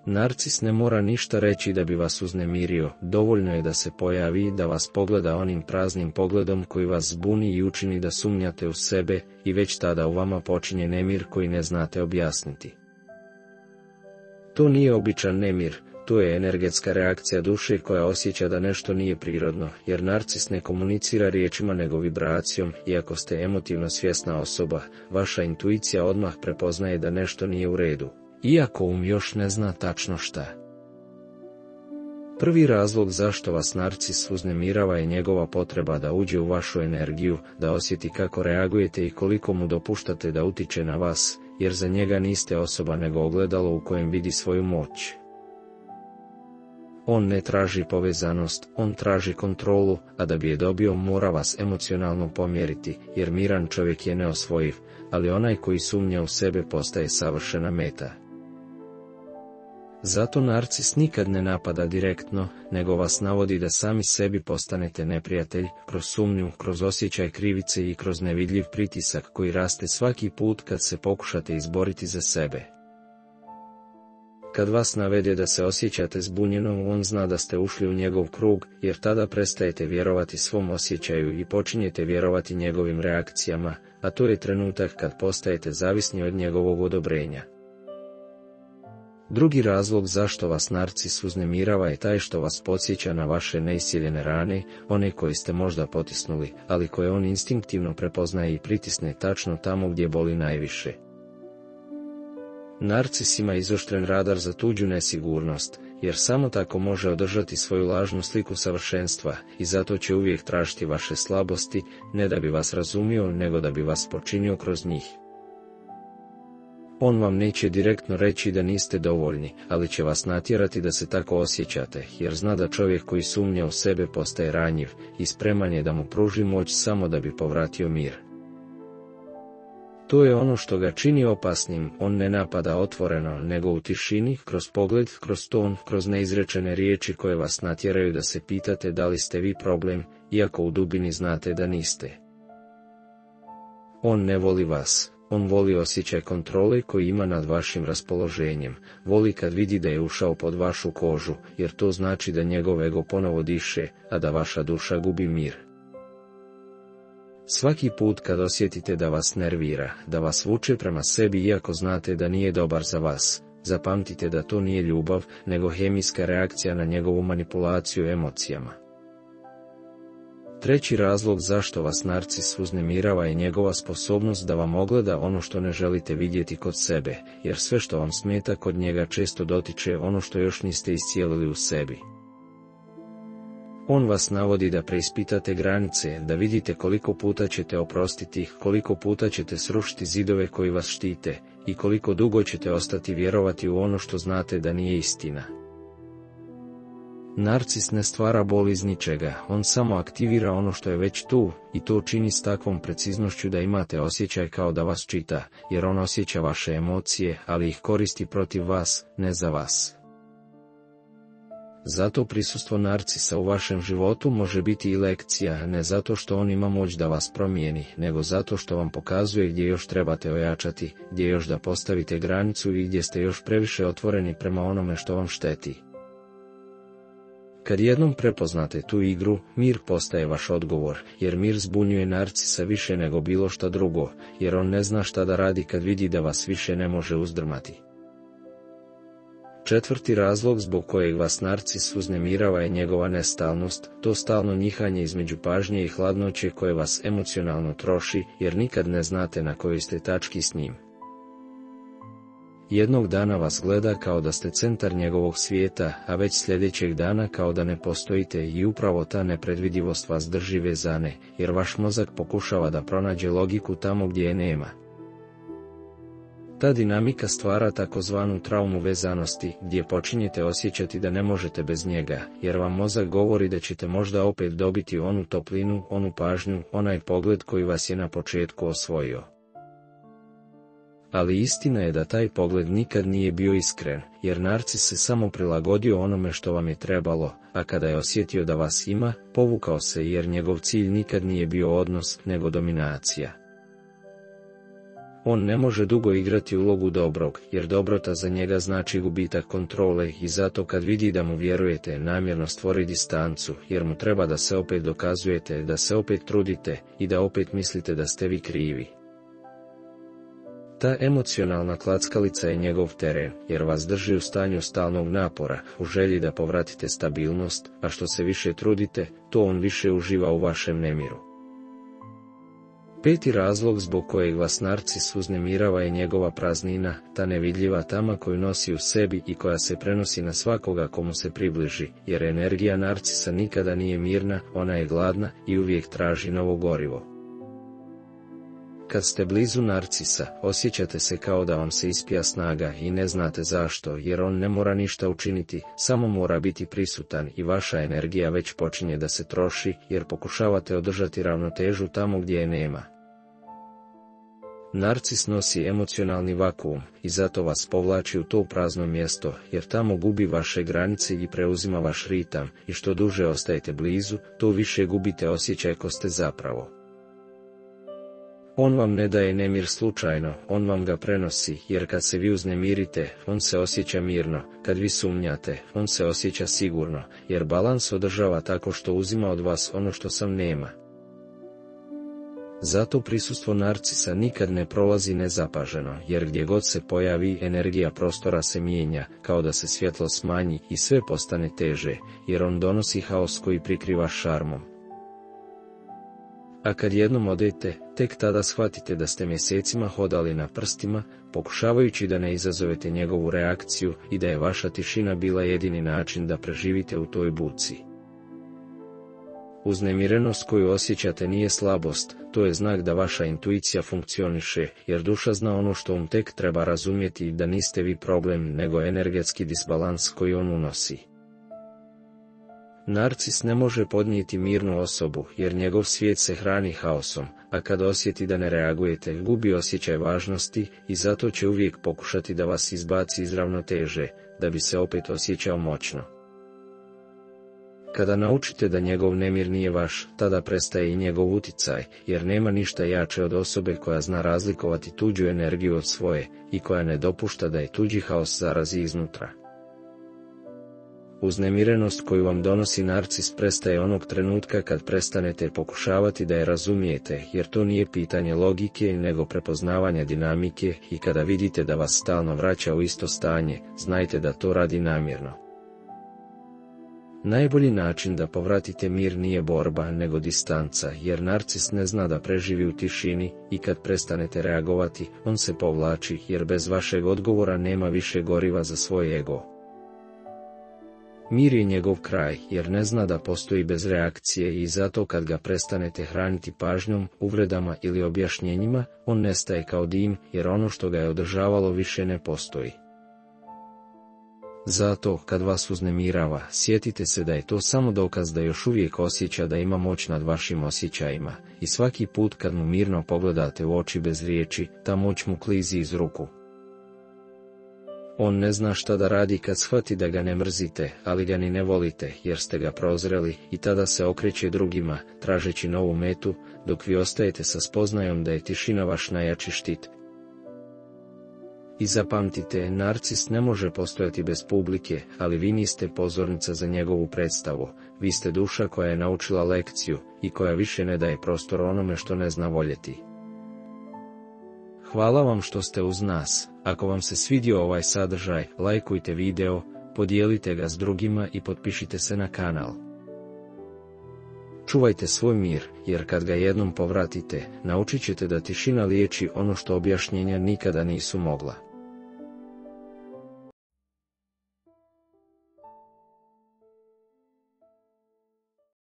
Narcis ne mora ništa reći da bi vas uznemirio, dovoljno je da se pojavi i da vas pogleda onim praznim pogledom koji vas zbuni i učini da sumnjate u sebe, i već tada u vama počinje nemir koji ne znate objasniti. To nije običan nemir, to je energetska reakcija duše koja osjeća da nešto nije prirodno, jer narcis ne komunicira riječima nego vibracijom. Iako ste emotivno svjesna osoba, vaša intuicija odmah prepoznaje da nešto nije u redu, iako još ne zna tačno šta. Prvi razlog zašto vas narcis uznemirava je njegova potreba da uđe u vašu energiju, da osjeti kako reagujete i koliko mu dopuštate da utiče na vas, jer za njega niste osoba nego ogledalo u kojem vidi svoju moć. On ne traži povezanost, on traži kontrolu, a da bi je dobio mora vas emocionalno pomjeriti, jer miran čovjek je neosvojiv, ali onaj koji sumnja u sebe postaje savršena meta. Zato narcis nikad ne napada direktno, nego vas navodi da sami sebi postanete neprijatelj, kroz sumnju, kroz osjećaj krivice i kroz nevidljiv pritisak koji raste svaki put kad se pokušate izboriti za sebe. Kad vas navede da se osjećate zbunjeno, on zna da ste ušli u njegov krug, jer tada prestajete vjerovati svom osjećaju i počinjete vjerovati njegovim reakcijama, a to je trenutak kad postajete zavisni od njegovog odobrenja. Drugi razlog zašto vas narcis uznemirava je taj što vas podsjeća na vaše neiscijeljene rane, one koje ste možda potisnuli, ali koje on instinktivno prepoznaje i pritisne tačno tamo gdje boli najviše. Narcis ima izoštren radar za tuđu nesigurnost, jer samo tako može održati svoju lažnu sliku savršenstva, i zato će uvijek tražiti vaše slabosti, ne da bi vas razumio, nego da bi vas počinio kroz njih. On vam neće direktno reći da niste dovoljni, ali će vas natjerati da se tako osjećate, jer zna da čovjek koji sumnja u sebe postaje ranjiv i spreman je da mu pruži moć samo da bi povratio mir. To je ono što ga čini opasnim. On ne napada otvoreno, nego u tišini, kroz pogled, kroz ton, kroz neizrečene riječi koje vas natjeraju da se pitate da li ste vi problem, iako u dubini znate da niste. On ne voli vas. On voli osjećaj kontrole koji ima nad vašim raspoloženjem, voli kad vidi da je ušao pod vašu kožu, jer to znači da njegov ego ponovo diše, a da vaša duša gubi mir. Svaki put kad osjetite da vas nervira, da vas vuče prema sebi iako znate da nije dobar za vas, zapamtite da to nije ljubav, nego hemijska reakcija na njegovu manipulaciju emocijama. Treći razlog zašto vas narcis uznemirava je njegova sposobnost da vam ogleda ono što ne želite vidjeti kod sebe, jer sve što vam smeta kod njega često dotiče ono što još niste iscijelili u sebi. On vas navodi da preispitate granice, da vidite koliko puta ćete oprostiti, koliko puta ćete srušiti zidove koji vas štite, i koliko dugo ćete ostati vjerovati u ono što znate da nije istina. Narcis ne stvara bol iz ničega, on samo aktivira ono što je već tu, i to čini s takvom preciznošću da imate osjećaj kao da vas čita, jer on osjeća vaše emocije, ali ih koristi protiv vas, ne za vas. Zato prisustvo narcisa u vašem životu može biti i lekcija, ne zato što on ima moć da vas promijeni, nego zato što vam pokazuje gdje još trebate ojačati, gdje još da postavite granicu i gdje ste još previše otvoreni prema onome što vam šteti. Kad jednom prepoznate tu igru, mir postaje vaš odgovor, jer mir zbunjuje narcisa više nego bilo šta drugo, jer on ne zna šta da radi kad vidi da vas više ne može uzdrmati. Četvrti razlog zbog kojeg vas narcis uznemirava je njegova nestalnost, to stalno njihanje između pažnje i hladnoće koje vas emocionalno troši, jer nikad ne znate na kojoj ste tački s njim. Jednog dana vas gleda kao da ste centar njegovog svijeta, a već sljedećeg dana kao da ne postojite, i upravo ta nepredvidivost vas drži vezane, jer vaš mozak pokušava da pronađe logiku tamo gdje je nema. Ta dinamika stvara takozvanu traumu vezanosti, gdje počinjete osjećati da ne možete bez njega, jer vam mozak govori da ćete možda opet dobiti onu toplinu, onu pažnju, onaj pogled koji vas je na početku osvojio. Ali istina je da taj pogled nikad nije bio iskren, jer narcis se samo prilagodio onome što vam je trebalo, a kada je osjetio da vas ima, povukao se, jer njegov cilj nikad nije bio odnos, nego dominacija. On ne može dugo igrati ulogu dobrog, jer dobrota za njega znači gubitak kontrole i zato kad vidi da mu vjerujete, namjerno stvori distancu, jer mu treba da se opet dokazujete, da se opet trudite i da opet mislite da ste vi krivi. Ta emocionalna klackalica je njegov teren, jer vas drži u stanju stalnog napora, u želji da povratite stabilnost, a što se više trudite, to on više uživa u vašem nemiru. Peti razlog zbog kojeg vas narcis uznemirava je njegova praznina, ta nevidljiva tama koju nosi u sebi i koja se prenosi na svakoga komu se približi, jer energija narcisa nikada nije mirna, ona je gladna i uvijek traži novo gorivo. Kad ste blizu narcisa, osjećate se kao da vam se ispija snaga i ne znate zašto, jer on ne mora ništa učiniti, samo mora biti prisutan i vaša energija već počinje da se troši, jer pokušavate održati ravnotežu tamo gdje je nema. Narcis nosi emocionalni vakuum i zato vas povlači u to prazno mjesto, jer tamo gubi vaše granice i preuzima vaš ritam, i što duže ostajete blizu, to više gubite osjećaj ko ste zapravo. On vam ne daje nemir slučajno, on vam ga prenosi, jer kad se vi uznemirite, on se osjeća mirno, kad vi sumnjate, on se osjeća sigurno, jer balans održava tako što uzima od vas ono što sam nema. Zato prisustvo narcisa nikad ne prolazi nezapaženo, jer gdje god se pojavi, energija prostora se mijenja, kao da se svjetlo smanji i sve postane teže, jer on donosi haos koji prikriva šarmom. A kad jednom odete, tek tada shvatite da ste mjesecima hodali na prstima, pokušavajući da ne izazovete njegovu reakciju i da je vaša tišina bila jedini način da preživite u toj buci. Uznemirenost koju osjećate nije slabost, to je znak da vaša intuicija funkcioniše, jer duša zna ono što tek treba razumjeti, da niste vi problem, nego energetski disbalans koji on unosi. Narcis ne može podnijeti mirnu osobu, jer njegov svijet se hrani haosom, a kad osjeti da ne reagujete, gubi osjećaj važnosti i zato će uvijek pokušati da vas izbaci iz ravnoteže, da bi se opet osjećao moćno. Kada naučite da njegov nemir nije vaš, tada prestaje i njegov uticaj, jer nema ništa jače od osobe koja zna razlikovati tuđu energiju od svoje i koja ne dopušta da je tuđi haos zarazi iznutra. Uznemirenost koju vam donosi narcis prestaje onog trenutka kad prestanete pokušavati da je razumijete, jer to nije pitanje logike nego prepoznavanja dinamike, i kada vidite da vas stalno vraća u isto stanje, znajte da to radi namjerno. Najbolji način da povratite mir nije borba nego distanca, jer narcis ne zna da preživi u tišini i kad prestanete reagovati, on se povlači, jer bez vašeg odgovora nema više goriva za svoj ego. Mir je njegov kraj, jer ne zna da postoji bez reakcije i zato kad ga prestanete hraniti pažnjom, uvredama ili objašnjenjima, on nestaje kao dim, jer ono što ga je održavalo više ne postoji. Zato, kad vas uznemirava, sjetite se da je to samo dokaz da još uvijek osjeća da ima moć nad vašim osjećajima, i svaki put kad mu mirno pogledate u oči bez riječi, ta moć mu klizi iz ruku. On ne zna šta da radi kad shvati da ga ne mrzite, ali ga ni ne volite, jer ste ga prozreli, i tada se okreće drugima, tražeći novu metu, dok vi ostajete sa spoznajom da je tišina vaš najjači štit. I zapamtite, narcis ne može postojati bez publike, ali vi niste pozornica za njegovu predstavu, vi ste duša koja je naučila lekciju i koja više ne daje prostor onome što ne zna voljeti. Hvala vam što ste uz nas. Ako vam se svidio ovaj sadržaj, lajkujte video, podijelite ga s drugima i potpišite se na kanal. Čuvajte svoj mir, jer kad ga jednom povratite, naučit ćete da tišina liječi ono što objašnjenja nikada nisu mogla.